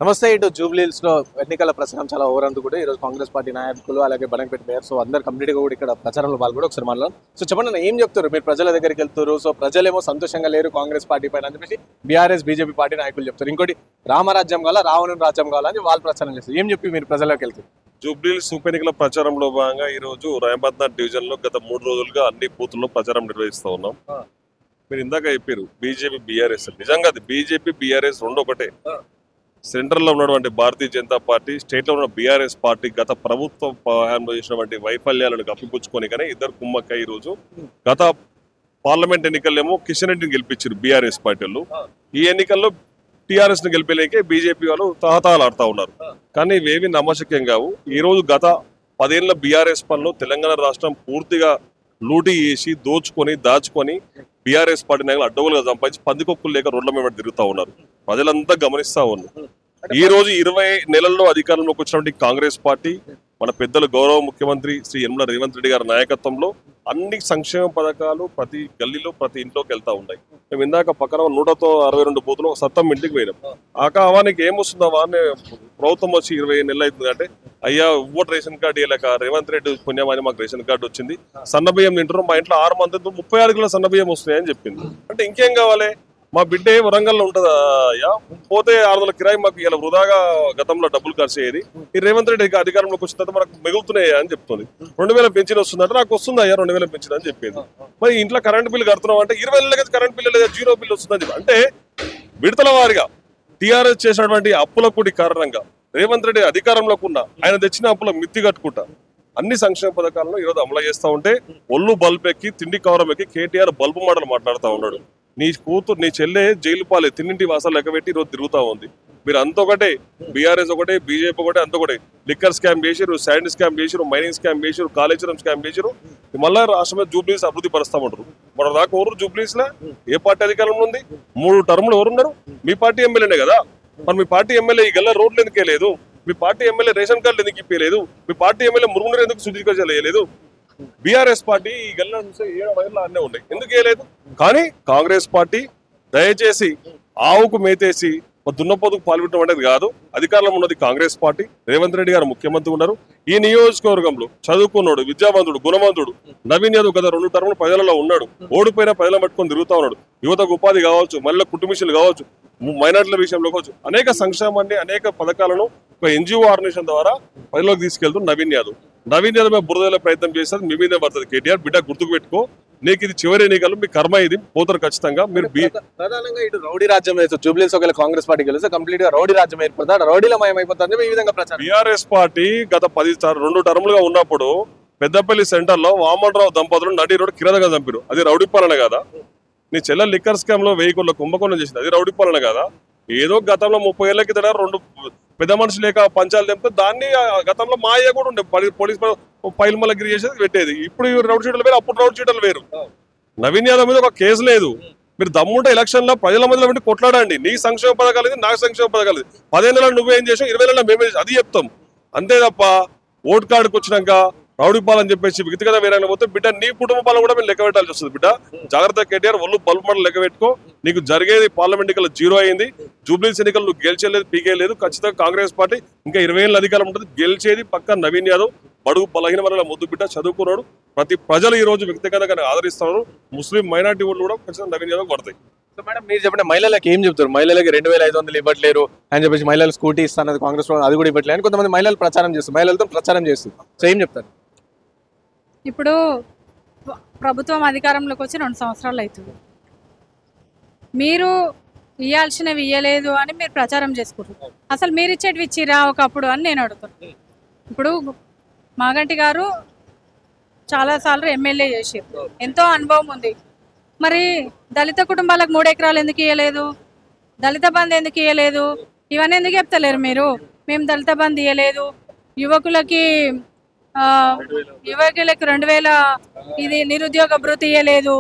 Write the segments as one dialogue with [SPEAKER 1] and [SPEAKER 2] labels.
[SPEAKER 1] నమస్తే. ఇటు జూబ్లీహిల్స్ లో ఎన్నికల ప్రచారం చాలా ఓవరందు కూడా ఈరోజు కాంగ్రెస్ పార్టీ నాయకులు అలాగే బడంపేట మేయర్ సో అందరు కంప్లీట్ గా కూడా ఇక్కడ ప్రచారంలో పాల్గొని ఒకసారి మాట్లాడారు. సో చెప్పండి, ఏం చెప్తారు మీరు ప్రజల దగ్గరికి వెళ్తారు? సో ప్రజలేమో సంతోషంగా లేరు కాంగ్రెస్ పార్టీ పైన అని చెప్పేసి బీఆర్ఎస్ బీజేపీ పార్టీ నాయకులు చెప్తారు. ఇంకోటి రామరాజ్యం కావాలా రావణుని రాజ్యం కావాలని వాళ్ళు ప్రచారం చేస్తారు. ఏం చెప్పి మీరు ప్రజలకు వెళ్తారు?
[SPEAKER 2] జూబ్లీహిల్స్ ఉప ఎన్నికల ప్రచారంలో భాగంగా ఈ రోజు రాయబాద్నాథ్ డివిజన్ లో గత 3 రోజులుగా అన్ని బూతుల్లో ప్రచారం నిర్వహిస్తూ ఉన్నాం. మీరు ఇందాక చెప్పారు బీజేపీ బీఆర్ఎస్, నిజంగా అది బీజేపీ బీఆర్ఎస్ రెండు ఒకటే. సెంట్రల్ లో ఉన్నటువంటి భారతీయ జనతా పార్టీ, స్టేట్ లో ఉన్న బీఆర్ఎస్ పార్టీ గత ప్రభుత్వం హయాంలో చేసినటువంటి వైఫల్యాలను కప్పిపుచ్చుకొని కానీ ఇద్దరు కుమ్మక్క ఈ రోజు గత పార్లమెంట్ ఎన్నికల్లో కిషన్ రెడ్డిని గెలిపించారు బీఆర్ఎస్ పార్టీలు. ఈ ఎన్నికల్లో టీఆర్ఎస్ ని గెలిపేలేకే బీజేపీ వాళ్ళు తహతాలు ఆడుతూ ఉన్నారు. కానీ ఇవేవి నమ్మశక్యం కావు. ఈ రోజు గత 10 ఏళ్ల బీఆర్ఎస్ పనులు తెలంగాణ రాష్ట్రం పూర్తిగా లూటీ చేసి దోచుకొని దాచుకొని బీఆర్ఎస్ పార్టీ నాయకులు అడ్డగోలుగా సంపాదించి పందికొక్కులు లేక రోడ్ల మీద తిరుగుతూ ఉన్నారు. ప్రజలంతా గమనిస్తా ఉన్నారు. ఈ రోజు 20 నెలల్లో అధికారంలోకి వచ్చినటువంటి కాంగ్రెస్ పార్టీ మన పెద్దలు గౌరవ ముఖ్యమంత్రి శ్రీ యనమల రేవంత్ రెడ్డి గారి నాయకత్వంలో అన్ని సంక్షేమ పథకాలు ప్రతి గల్లీలో ప్రతి ఇంట్లోకి వెళ్తా ఉన్నాయి. మేము ఇందాక పక్కన 162 బూతులు సత్తం ఇంటికి పోయినాం. అవానికి ఏమొస్తుందా అని ప్రభుత్వం వచ్చి 20 నెలలు అవుతుంది అంటే, అయ్యా ఓటు రేషన్ కార్డు ఇవ్వలేక రేవంత్ రెడ్డి పుణ్యమాని మాకు రేషన్ కార్డు వచ్చింది, సన్నబియ్యం తింటారు, మా ఇంట్లో 6 మంది 36 కిలో సన్నబియ్యం వస్తున్నాయని చెప్పింది. అంటే ఇంకేం కావాలి? మా బిడ్డే వరంగల్లో ఉంటుందా అయ్యా, పోతే 600 కిరాయి మాకు ఇలా వృధాగా గతంలో డబ్బులు ఖర్చు అయ్యేది, ఈ రేవంత్ రెడ్డి అధికారంలోకి వచ్చిన తర్వాత మనకు మిగులుతున్నాయా అని చెప్తుంది. 2000 పెన్షన్ వస్తుందంటే నాకు వస్తుంది అయ్యా 2000 పెన్షన్ అని చెప్పింది. మరి ఇంట్లో కరెంట్ బిల్లు కడుతున్నాం అంటే 20 నెలలకి కరెంట్ బిల్లు లేదా 0 బిల్లు వస్తుందని చెప్పి అంటే విడతల వారిగా టీఆర్ఎస్ చేసినటువంటి అప్పుల కూడి కారణంగా రేవంత్ రెడ్డి అధికారంలోకి ఉన్న ఆయన తెచ్చిన అప్పుల మిత్తి కట్టుకుంటా అన్ని సంక్షేమ పథకాలను ఈరోజు అమలు చేస్తూ ఉంటే ఒళ్ళు బల్బు ఎక్కి తిండి కవరం ఎక్కి కేటీఆర్ బల్బు మాటలు మాట్లాడుతూ ఉన్నాడు. నీ కూతురు నీ చెల్లె జైలు పాలే తిన్నింటి వాసాలు లెక్కబెట్టి ఈరోజు తిరుగుతూ ఉంది. మీరు అంతొకటే, బీఆర్ఎస్ ఒకటే, బీజేపీ ఒకటే, అంతొకటే. లిక్కర్ స్కామ్ చేసిరు, శాండ్ స్కామ్ చేసిరు, మైనింగ్ స్కామ్ చేసిరు, కాళేశ్వరం స్కామ్ చేసిరు. మళ్ళా రాష్ట్రంలో జూబ్లీస్ అభివృద్ధి పరుస్తామంటారు. మన దాకా ఎవరు జూబ్లీస్ లా ఏ పార్టీ అధికారంలో ఉంది? 3 టర్ములు ఎవరున్నారు? మీ పార్టీ ఎమ్మెల్యేనే కదా. మరి మీ పార్టీ ఎమ్మెల్యే ఈ గల్ల రోడ్లు ఎందుకు వేయలేదు? మీ పార్టీ ఎమ్మెల్యే రేషన్ కార్డులు ఎందుకు ఇప్పలేదు? మీ పార్టీ ఎమ్మెల్యే మురుగునీరు ఎందుకు శుద్ధీకరణ చేయలేదు? బీఆర్ఎస్ పార్టీ ఈ గల్ల చూస్తే 7 వైర్లు అన్నీ ఉన్నాయి, ఎందుకు వేయలేదు? కానీ కాంగ్రెస్ పార్టీ దయచేసి ఆవుకు మేతేసి దున్నపోతుకు పాల్గొనడం అనేది కాదు. అధికారంలో ఉన్నది కాంగ్రెస్ పార్టీ, రేవంత్ రెడ్డి గారు ముఖ్యమంత్రి ఉన్నారు. ఈ నియోజకవర్గంలో చదువుకున్నాడు, విద్యావంతుడు, గుణవంతుడు నవీన్ యాదవ్ గత 2 టర్ములు ప్రజలలో ఉన్నాడు. ఓడిపోయిన ప్రజలను పట్టుకొని తిరుగుతా ఉన్నాడు. యువతకు ఉపాధి కావచ్చు, మహిళల కుటుంబీషన్లు కావచ్చు, మైనార్టీల విషయంలో కావచ్చు, అనేక సంక్షేమాన్ని అనేక పథకాలను ఒక ఎన్జిఓ ఆర్గనైజేషన్ ద్వారా ప్రజలకు తీసుకెళ్తూ నవీన్ యాదవ్ మీద బురదల ప్రయత్నం చేస్తారు. మీ మీదే పడుతుంది కేటీఆర్. బిడ్డ గుర్తుకు పెట్టుకో, నీకు ఇది చివరి ఎన్నికలు, మీ కర్మ ఇది, పోతారు ఖచ్చితంగా. మీరు
[SPEAKER 1] ప్రధానంగా ఇటు రౌడీ రాజ్యం జూబ్లీహిల్స్ ఒకవేళ కాంగ్రెస్ పార్టీ గెలిస్తే కంప్లీట్ గా రౌడీ రాజ్యం ఏర్పడుతుంది, రౌడీల మయమైపోతుంది ఈ విధంగా ప్రచారం.
[SPEAKER 2] బీఆర్ఎస్ పార్టీ గత 2 టర్ములుగా ఉన్నప్పుడు పెద్దపల్లి సెంటర్ లో వామనరావు దంపతులు నడి రోడ్డు కిరాతగా చంపారు. అది రౌడీ పాలన కదా? నీ చెల్లె లిక్కర్ స్కామ్ లో 1000 కోట్ల కుంభకోణం చేసింది, అది రౌడీ పాలన కదా? ఏదో గతంలో 30 ఏళ్ల కింద 2 పెద్ద మనుషులు లేక పంచాలు తెంపితే దాన్ని గతంలో మాయ కూడా ఉండే పోలీస్ పైలు మళ్ళీ గిరి చేసేది పెట్టేది. ఇప్పుడు రౌడ్ షీటర్లు వేరు, అప్పుడు రౌడ్ షీటర్లు వేరు. నవీన్ యాదవ్ మీద ఒక కేసు లేదు. మీరు దమ్ముంటే ఎలక్షన్ లో ప్రజల మధ్యలో పెట్టి కొట్లాడండి. నీ సంక్షేమ పథకాలు ఇది, నాకు సంక్షేమ పథకాలు ఇది. 15 నెలలు నువ్వేం చేసావు, 20 నెలలు మేమే అది చెప్తాం. అంతే తప్ప ఓటు కార్డుకు వచ్చినాక రౌడీ పాలని చెప్పేసి వ్యక్తిగత వేరే పోతే బిడ్డ నీ కుటుంబ పాలన కూడా మేము లెక్క పెట్టాల్సి వస్తుంది. బిడ్డ జాగ్రత్త కేటీఆర్, ఒళ్ళు బల్బు మండలు లెక్క పెట్టుకో. నీకు జరిగేది పార్లమెంట్ ఎన్నికలు 0 అయింది. జూబ్లీహిల్స్ ఎన్నికలు నువ్వు గెలిచేలేదు, పీకేయలేదు. ఖచ్చితంగా కాంగ్రెస్ పార్టీ ఇంకా 20 ఏళ్ళ అధికారం ఉంటుంది. గెలిచేది పక్క నవీన్ యాదవ్. బడుగు బలహీన వర్గాల ముద్దు బిడ్డ, చదువుకున్నాడు. ప్రతి ప్రజలు ఈ రోజు వ్యక్తిగతంగా ఆదరిస్తున్నారు. ముస్లిం మైనార్టీ ఓట్లు కూడా ఖచ్చితంగా నవీన్ యాదవ్ పడతాయి.
[SPEAKER 1] మేడం మీరు చెప్పండి, మహిళలకు ఏం చెప్తారు? మహిళలకి 2500 ఇవ్వట్లేరు అని చెప్పేసి, మహిళలు స్కూటీ ఇస్తానది కాంగ్రెస్ అది కూడా ఇవ్వట్లేదు అని కొంతమంది మహిళలు ప్రచారం చేస్తారు, మహిళలతో ప్రచారం చేస్తారు. సో ఏం చెప్తారు?
[SPEAKER 3] ఇప్పుడు ప్రభుత్వం అధికారంలోకి వచ్చి 2 సంవత్సరాలు అవుతుంది. మీరు ఇవ్వాల్సినవి ఇవ్వలేదు అని మీరు ప్రచారం చేసుకుంటారు. అసలు మీరు ఇచ్చేటివి ఇచ్చిరా ఒకప్పుడు అని నేను అడుగుతాను. ఇప్పుడు మాగంటి గారు చాలాసార్లు ఎమ్మెల్యే చేసారు, ఎంతో అనుభవం ఉంది. మరి దళిత కుటుంబాలకు 3 ఎకరాలు ఎందుకు ఇవ్వలేదు? దళిత బంధు ఎందుకు ఇవ్వలేదు? ఇవన్నీ ఎందుకు చెప్తలేరు మీరు? మేము దళిత బంధు ఇవ్వలేదు, యువకులకి 2000 ఇది నిరుద్యోగ భృతి ఇవ్వలేదు,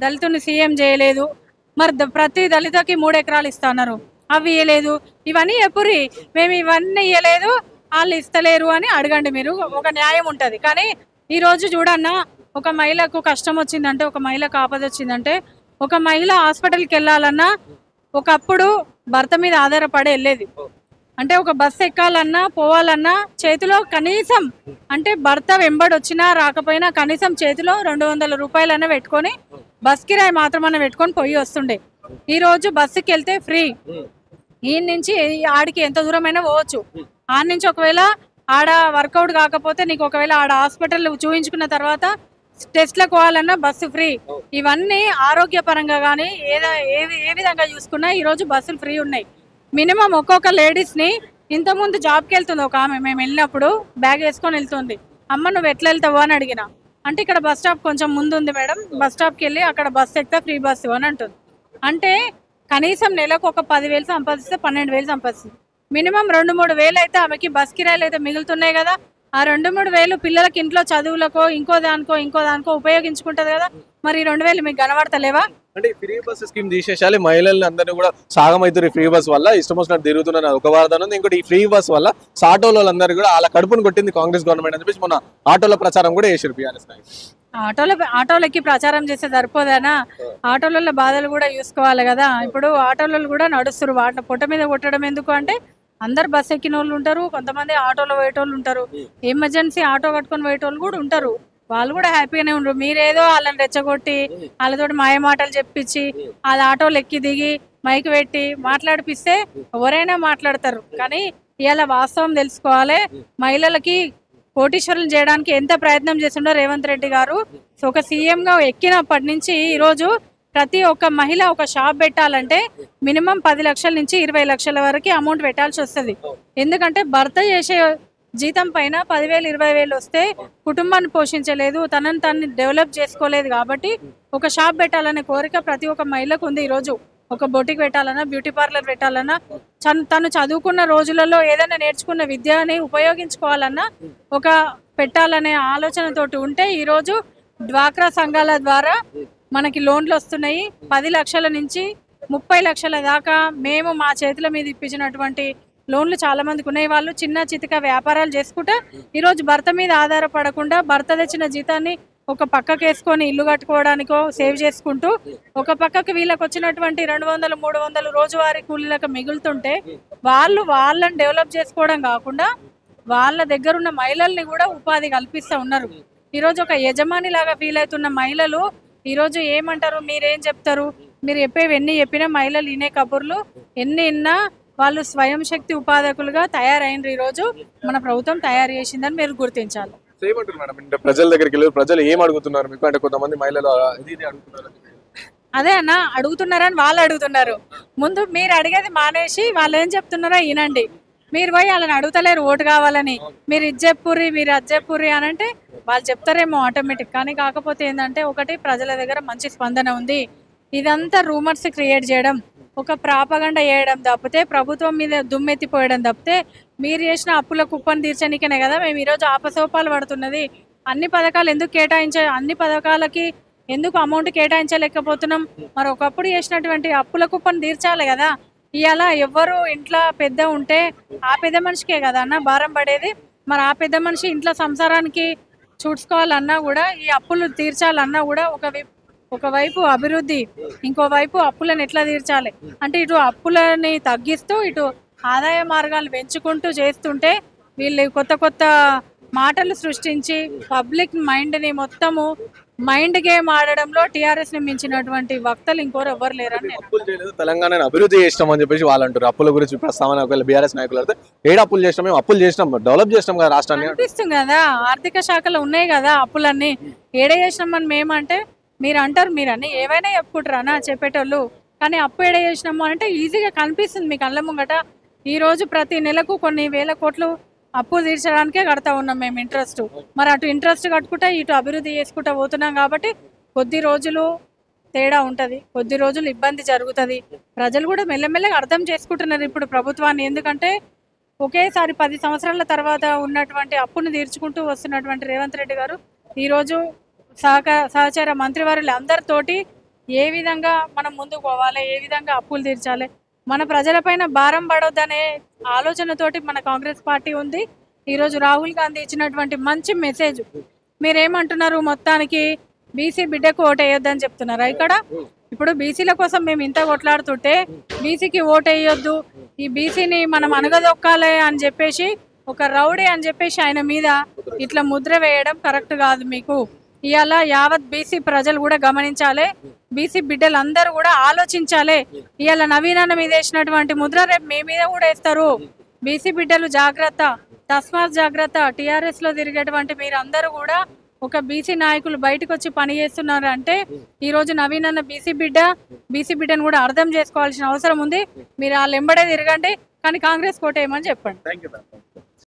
[SPEAKER 3] దళితుని సీఎం చేయలేదు. మరి ప్రతి దళితకి 3 ఎకరాలు ఇస్తున్నారు, అవి ఇవ్వలేదు. ఇవన్నీ ఎప్పురి మేము ఇవన్నీ ఇవ్వలేదు, వాళ్ళు ఇస్తలేరు అని అడగండి. మీరు ఒక న్యాయం ఉంటుంది. కానీ ఈరోజు చూడన్నా, ఒక మహిళకు కష్టం వచ్చిందంటే, ఒక మహిళకు ఆపద వచ్చిందంటే, ఒక మహిళ హాస్పిటల్కి వెళ్ళాలన్నా ఒకప్పుడు భర్త మీద ఆధారపడి వెళ్ళేది. అంటే ఒక బస్సు ఎక్కాలన్నా పోవాలన్నా చేతిలో కనీసం అంటే భర్త వెంబడి వచ్చినా రాకపోయినా కనీసం చేతిలో 200 రూపాయలన్నా పెట్టుకొని బస్ కిరాయి మాత్రమన్నా పెట్టుకొని పోయి వస్తుండే. ఈ రోజు బస్సుకి వెళ్తే ఫ్రీ. ఈ నుంచి ఆడికి ఎంత దూరమైనా పోవచ్చు. ఆడ నుంచి ఒకవేళ ఆడ వర్కౌట్ కాకపోతే నీకు ఒకవేళ ఆడ హాస్పిటల్ చూయించుకున్న తర్వాత టెస్ట్లకు పోవాలన్నా బస్సు ఫ్రీ. ఇవన్నీ ఆరోగ్యపరంగా కానీ ఏ విధంగా చూసుకున్నా ఈరోజు బస్సులు ఫ్రీ ఉన్నాయి. మినిమం ఒక్కొక్క లేడీస్ని ఇంతకుముందు జాబ్కి వెళ్తుంది ఒక ఆమె, మేము వెళ్ళినప్పుడు బ్యాగ్ వేసుకొని వెళ్తుంది. అమ్మ నువ్వు ఎట్లా వెళ్తావు అని అడిగిన. అంటే ఇక్కడ బస్ స్టాప్ కొంచెం ముందు ఉంది మేడం, బస్ స్టాప్కి వెళ్ళి అక్కడ బస్సు ఎక్కితే ఫ్రీ బస్సు అని అంటుంది. అంటే కనీసం నెలకు ఒక 10,000 సంపాదిస్తే 12,000 సంపాదిస్తుంది. మినిమం 2-3 వేలు అయితే ఆమెకి బస్ కిరాయిలు అయితే మిగులుతున్నాయి కదా. ఆ 2-3 వేలు పిల్లలకి ఇంట్లో చదువులకో ఇంకో దానికో ఉపయోగించుకుంటది కదా. మరి 2 వేలు మీకు కనబడతలేవా?
[SPEAKER 1] అంటే ఫ్రీ బస్ స్కీమ్ తీసేసాలి, మహిళల్ని అందరినీ కూడా సాగమవుతారు. ఫ్రీ బస్ వల్ల ఇష్టం వచ్చినట్టు తిరుగుతున్నారు, ఒక వాదన ఉంది. ఇంకోటి ఈ ఫ్రీ బస్ వల్ల ఆటోల వాళ్ళందరూ కూడా అలా కడుపును కొట్టింది కాంగ్రెస్ గవర్నమెంట్ అని చెప్పేసి మొన్న ఆటోల ప్రచారం కూడా చేశారు బీఆర్ఎస్ నాయకులు.
[SPEAKER 3] ఆటోలకి ప్రచారం చేస్తే సరిపోదానా? ఆటోలలో బాధలు కూడా చూసుకోవాలి కదా. ఇప్పుడు ఆటోలలో కూడా నడుస్తారు, వాటి పొట్ట మీద కొట్టడం ఎందుకు అంటే అందరు బస్ ఎక్కిన వాళ్ళు ఉంటారు, కొంతమంది ఆటోలో పోయేటోళ్ళు ఉంటారు, ఎమర్జెన్సీ ఆటో కట్టుకొని పోయేటోళ్ళు కూడా ఉంటారు. వాళ్ళు కూడా హ్యాపీగానే ఉండరు. మీరేదో వాళ్ళని రెచ్చగొట్టి వాళ్ళతో మాయ మాటలు చెప్పించి వాళ్ళ ఆటోలు ఎక్కి దిగి మైక్ పెట్టి మాట్లాడిపిస్తే ఎవరైనా మాట్లాడతారు. కానీ ఇవాళ వాస్తవం తెలుసుకోవాలి. మహిళలకి కోటీశ్వరులు చేయడానికి ఎంత ప్రయత్నం చేస్తుండో రేవంత్ రెడ్డి గారు. సో ఒక సీఎంగా ఎక్కినప్పటి నుంచి ఈరోజు ప్రతి ఒక్క మహిళ ఒక షాప్ పెట్టాలంటే మినిమం 10 లక్షల నుంచి 20 లక్షల వరకు అమౌంట్ పెట్టాల్సి వస్తుంది. ఎందుకంటే భర్త చేసే జీతం పైన 10,000 20,000 వస్తే కుటుంబాన్ని పోషించలేదు, తనని డెవలప్ చేసుకోలేదు. కాబట్టి ఒక షాప్ పెట్టాలనే కోరిక ప్రతి ఒక్క మహిళకు ఉంది. ఈరోజు ఒక బొటిక్ పెట్టాలన్నా, బ్యూటీ పార్లర్ పెట్టాలన్నా, తను చదువుకున్న రోజులలో ఏదైనా నేర్చుకున్న విద్యని ఉపయోగించుకోవాలన్నా ఒక పెట్టాలనే ఆలోచనతోటి ఉంటే ఈరోజు డ్వాక్రా సంఘాల ద్వారా మనకి లోన్లు వస్తున్నాయి. 10 లక్షల నుంచి 30 లక్షల దాకా మేము మా చేతుల మీద ఇప్పించినటువంటి లోన్లు చాలా మందికి ఉన్నాయి. వాళ్ళు చిన్న చితక వ్యాపారాలు చేసుకుంటా ఈరోజు భర్త మీద ఆధారపడకుండా భర్త తెచ్చిన జీతాన్ని ఒక పక్కకు వేసుకొని ఇల్లు కట్టుకోవడానికో సేవ్ చేసుకుంటూ ఒక పక్కకు వీళ్ళకి వచ్చినటువంటి 200-300 రోజువారీ కూలీలకు మిగులుతుంటే వాళ్ళని డెవలప్ చేసుకోవడం కాకుండా వాళ్ళ దగ్గర ఉన్న మహిళల్ని కూడా ఉపాధి కల్పిస్తూ ఉన్నారు. ఈరోజు ఒక యజమాని లాగా ఫీల్ అవుతున్న మహిళలు ఈరోజు ఏమంటారు, మీరేం చెప్తారు, మీరు చెప్పేవి ఎన్ని చెప్పినా మహిళలు వినే కబుర్లు ఎన్ని విన్నా వాళ్ళు స్వయం శక్తి ఉపాధకులుగా తయారైనరు. ఈరోజు మన ప్రభుత్వం తయారు చేసిందని మీరు గుర్తించాలి.
[SPEAKER 1] ఏమంటారు మేడం, అంటే ప్రజల దగ్గరికి వెళ్ళి ప్రజలు ఏం అడుగుతున్నారు మీకు? అంటే కొంతమంది మహిళలు ఇది అడుగుతున్నారు.
[SPEAKER 3] అదే అన్న అడుగుతున్నారని వాళ్ళు అడుగుతున్నారు. ముందు మీరు అడిగేది మానేసి వాళ్ళు ఏం చెప్తున్నారో వినండి. మీరు పోయి వాళ్ళని అడుగుతలేరు ఓటు కావాలని, మీరు ఇది చెప్పుర్రి మీరు అది చెప్పుర్రి అని అంటే వాళ్ళు చెప్తారేమో ఆటోమేటిక్. కానీ కాకపోతే ఏంటంటే ఒకటి ప్రజల దగ్గర మంచి స్పందన ఉంది. ఇదంతా రూమర్స్ క్రియేట్ చేయడం, ఒక ప్రాపగండ చేయడం తప్పితే ప్రభుత్వం మీద దుమ్మెత్తిపోయడం తప్పితే మీరు చేసిన అప్పుల కుప్పని తీర్చనికనే కదా మేము ఈరోజు ఆపసోపాలు పడుతున్నది. అన్ని పథకాలు ఎందుకు అన్ని పథకాలకి ఎందుకు అమౌంట్ కేటాయించలేకపోతున్నాం? మరి ఒకప్పుడు చేసినటువంటి అప్పుల కుప్పని తీర్చాలి కదా. ఇవాళ ఎవరు ఇంట్లో పెద్ద ఉంటే ఆ పెద్ద మనిషికే కదా అన్న భారం పడేది. మరి ఆ పెద్ద మనిషి ఇంట్లో సంసారానికి చూసుకోవాలన్నా కూడా ఈ అప్పులు తీర్చాలన్నా కూడా ఒకవైపు అభివృద్ధి, ఇంకోవైపు అప్పులను ఎట్లా తీర్చాలి అంటే ఇటు అప్పులని తగ్గిస్తూ ఇటు ఆదాయ మార్గాలు పెంచుకుంటూ చేస్తుంటే వీళ్ళు కొత్త మాటలు సృష్టించి పబ్లిక్ మైండ్ని మొత్తము మైండ్ గేమ్ ఆడడంలో టీఆర్ఎస్ ని మించినటువంటి వక్తలు ఇంకోరు ఎవరు లేరని
[SPEAKER 1] తెలంగాణ అభివృద్ధి చేసినాం అని చెప్పేసి వాళ్ళు అంటారు. అప్పుల గురించి ప్రస్తావన ఒకవేళ బీఆర్ఎస్ నాయకులు అయితే ఏడు అప్పులు చేసినాం, మేము అప్పులు చేసినాం, డెవలప్ చేసినాం కదా రాష్ట్రాన్ని
[SPEAKER 3] అనిపిస్తుంది కదా. ఆర్థిక శాఖలో ఉన్నాయి కదా అప్పులన్నీ, ఏడే చేసినామని మేమంటే మీరు అంటారు, మీరు అన్ని ఏవైనా చెప్పుకుంటారా చెప్పేటోళ్ళు. కానీ అప్పు ఏడే చేసినాము అంటే ఈజీగా కనిపిస్తుంది మీకు కళ్ళ ముంగట. ఈ రోజు ప్రతి నెలకు కొన్ని వేల కోట్లు అప్పు తీర్చడానికే కడతా ఉన్నాం మేము ఇంట్రెస్ట్. మరి అటు ఇంట్రెస్ట్ కట్టుకుంటా ఇటు అభివృద్ధి చేసుకుంటా పోతున్నాం. కాబట్టి కొద్ది రోజులు తేడా ఉంటుంది, కొద్ది రోజులు ఇబ్బంది జరుగుతుంది. ప్రజలు కూడా మెల్లమెల్లగా అర్థం చేసుకుంటున్నారు ఇప్పుడు ప్రభుత్వాన్ని. ఎందుకంటే ఒకేసారి 10 సంవత్సరాల తర్వాత ఉన్నటువంటి అప్పును తీర్చుకుంటూ వస్తున్నటువంటి రేవంత్ రెడ్డి గారు ఈరోజు సహచార మంత్రివర్యులు అందరితోటి ఏ విధంగా మనం ముందుకు పోవాలి, ఏ విధంగా అప్పులు తీర్చాలి, మన ప్రజలపైన భారం పడొద్దనే ఆలోచనతోటి మన కాంగ్రెస్ పార్టీ ఉంది. ఈరోజు రాహుల్ గాంధీ ఇచ్చినటువంటి మంచి మెసేజ్. మీరేమంటున్నారు, మొత్తానికి బీసీ బిడ్డకు ఓటు వేయొద్దని చెప్తున్నారా? ఇక్కడ ఇప్పుడు బీసీల కోసం మేము ఇంత కొట్లాడుతుంటే బీసీకి ఓటు వేయొద్దు, ఈ బీసీని మనం అనగదొక్కాలి అని చెప్పేసి ఒక రౌడీ అని చెప్పేసి ఆయన మీద ఇట్లా ముద్ర వేయడం కరెక్ట్ కాదు. మీకు ఇవాళ యావత్ బీసీ ప్రజలు కూడా గమనించాలి, బీసీ బిడ్డలందరూ కూడా ఆలోచించాలి. ఇవాళ నవీనన్న మీద వేసినటువంటి ముద్ర రేపు మీ మీద కూడా వేస్తారు. బీసీ బిడ్డలు జాగ్రత్త, తస్మాత్ జాగ్రత్త. టీఆర్ఎస్ లో తిరిగేటువంటి మీరందరూ కూడా ఒక బీసీ నాయకులు బయటకు వచ్చి పని చేస్తున్నారు అంటే ఈ రోజు నవీనన్న బీసీ బిడ్డను కూడా అర్థం చేసుకోవాల్సిన అవసరం ఉంది. మీరు వాళ్ళు ఎంబడే తిరగండి, కానీ కాంగ్రెస్ కోటేయమని చెప్పండి.
[SPEAKER 1] Thank you.